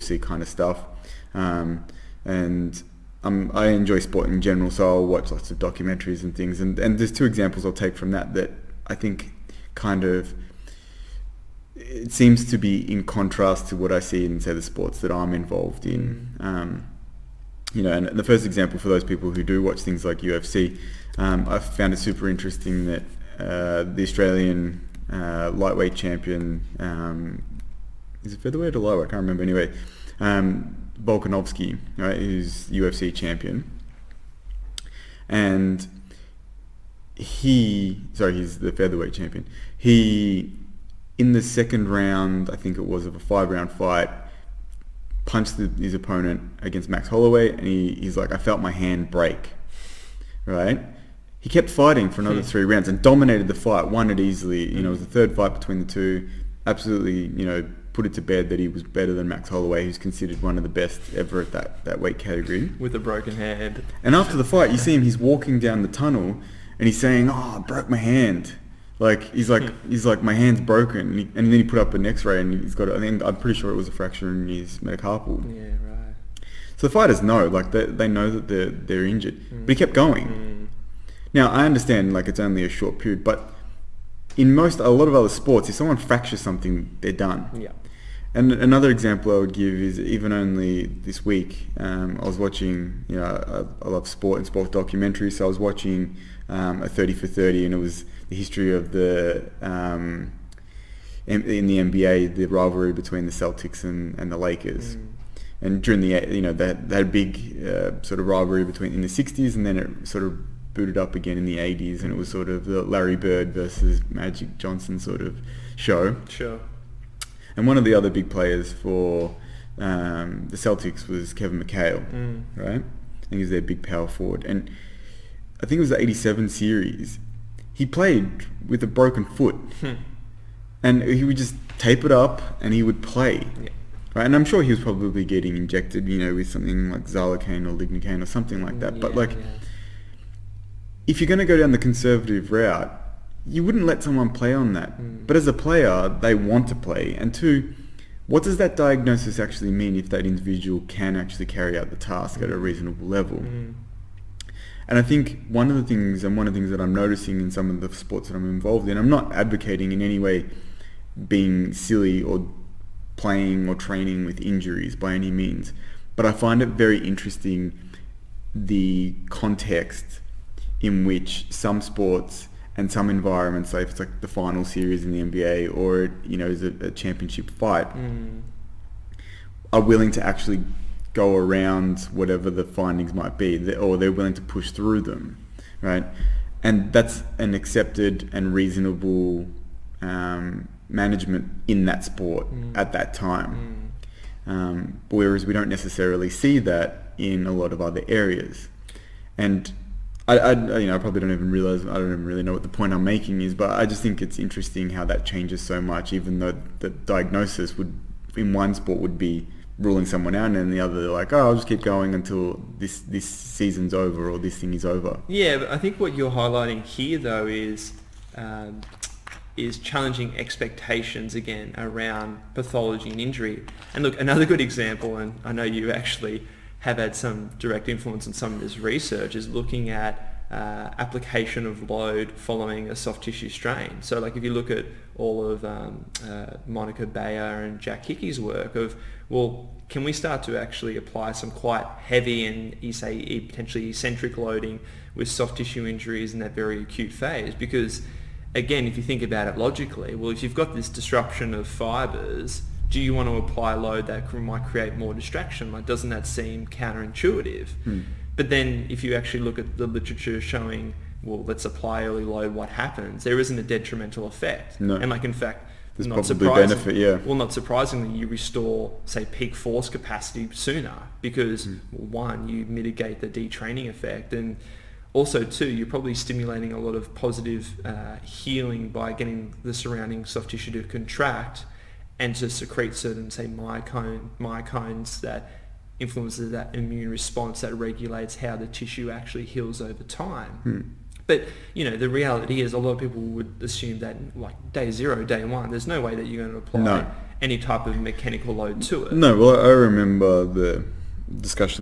UFC kind of stuff. And I enjoy sport in general, so I'll watch lots of documentaries and things. And there's two examples I'll take from that I think kind of, it seems to be in contrast to what I see in, say, the sports that I'm involved in. And the first example for those people who do watch things like UFC, I found it super interesting that the Australian lightweight champion, is it featherweight or lightweight? I can't remember. Anyway, Volkanovski, right, who's UFC champion, and he's the featherweight champion. He, in the second round, I think it was, of a 5-round fight, punched his opponent against Max Holloway, and he's like, I felt my hand break, right? He kept fighting for another 3 rounds and dominated the fight, won it easily. It was the third fight between the two. Absolutely, put it to bed that he was better than Max Holloway, who's considered one of the best ever at that weight category. With a broken hand. And after the fight, you see him, he's walking down the tunnel, and he's saying, I broke my hand. He's like, my hand's broken. And then he put up an X-ray, and he's got, I'm pretty sure it was a fracture in his metacarpal. Yeah, right. So the fighters know, they know that they're injured. But he kept going. Now, I understand, it's only a short period, but in a lot of other sports, if someone fractures something, they're done. Yeah. And another example I would give is, even only this week, I was watching, I love sport and sport documentaries, so I was watching a 30 for 30, and it was the history of in the NBA, the rivalry between the Celtics and the Lakers. And during they had a big sort of rivalry in the 60s, and then it sort of booted up again in the 80s, and it was sort of the Larry Bird versus Magic Johnson sort of show. Sure. And one of the other big players for the Celtics was Kevin McHale, right? I think he was their big power forward. And I think it was the 87 series. He played with a broken foot. And he would just tape it up and he would play. Yeah. Right? And I'm sure he was probably getting injected, with something like Xylocaine or Lignocaine or something like that. But if you're going to go down the conservative route, you wouldn't let someone play on that. But as a player, they want to play. And two, what does that diagnosis actually mean if that individual can actually carry out the task at a reasonable level? And I think one of the things that I'm noticing in some of the sports that I'm involved in, I'm not advocating in any way being silly or playing or training with injuries by any means, but I find it very interesting the context in which some sports and some environments, say if it's like the final series in the NBA or is a championship fight, are willing to actually go around whatever the findings might be, or they're willing to push through them, right? And that's an accepted and reasonable management in that sport at that time. Whereas we don't necessarily see that in a lot of other areas. And I probably don't even really know what the point I'm making is, but I just think it's interesting how that changes so much, even though the diagnosis would, in one sport, would be ruling someone out, and in the other, they're like, I'll just keep going until this season's over or this thing is over. Yeah, but I think what you're highlighting here, though, is challenging expectations again around pathology and injury. And look, another good example, and I know you actually have had some direct influence on some of this research, is looking at application of load following a soft tissue strain. So like if you look at all of Monica Bayer and Jack Hickey's work of, well, can we start to actually apply some quite heavy and potentially eccentric loading with soft tissue injuries in that very acute phase? Because again, if you think about it logically, well, if you've got this disruption of fibers, do you want to apply load that might create more distraction? Like, doesn't that seem counterintuitive? But then if you actually look at the literature showing, well, let's apply early load, what happens? There isn't a detrimental effect. No. And in fact, there's probably benefit, yeah. Well, not surprisingly, you restore, say, peak force capacity sooner because, one, you mitigate the detraining effect, and also, two, you're probably stimulating a lot of positive healing by getting the surrounding soft tissue to contract and to secrete certain, say, myokines that influences that immune response that regulates how the tissue actually heals over time. But, the reality is a lot of people would assume that like day zero, day one, there's no way that you're going to apply any type of mechanical load to it. No, well, I remember the discussion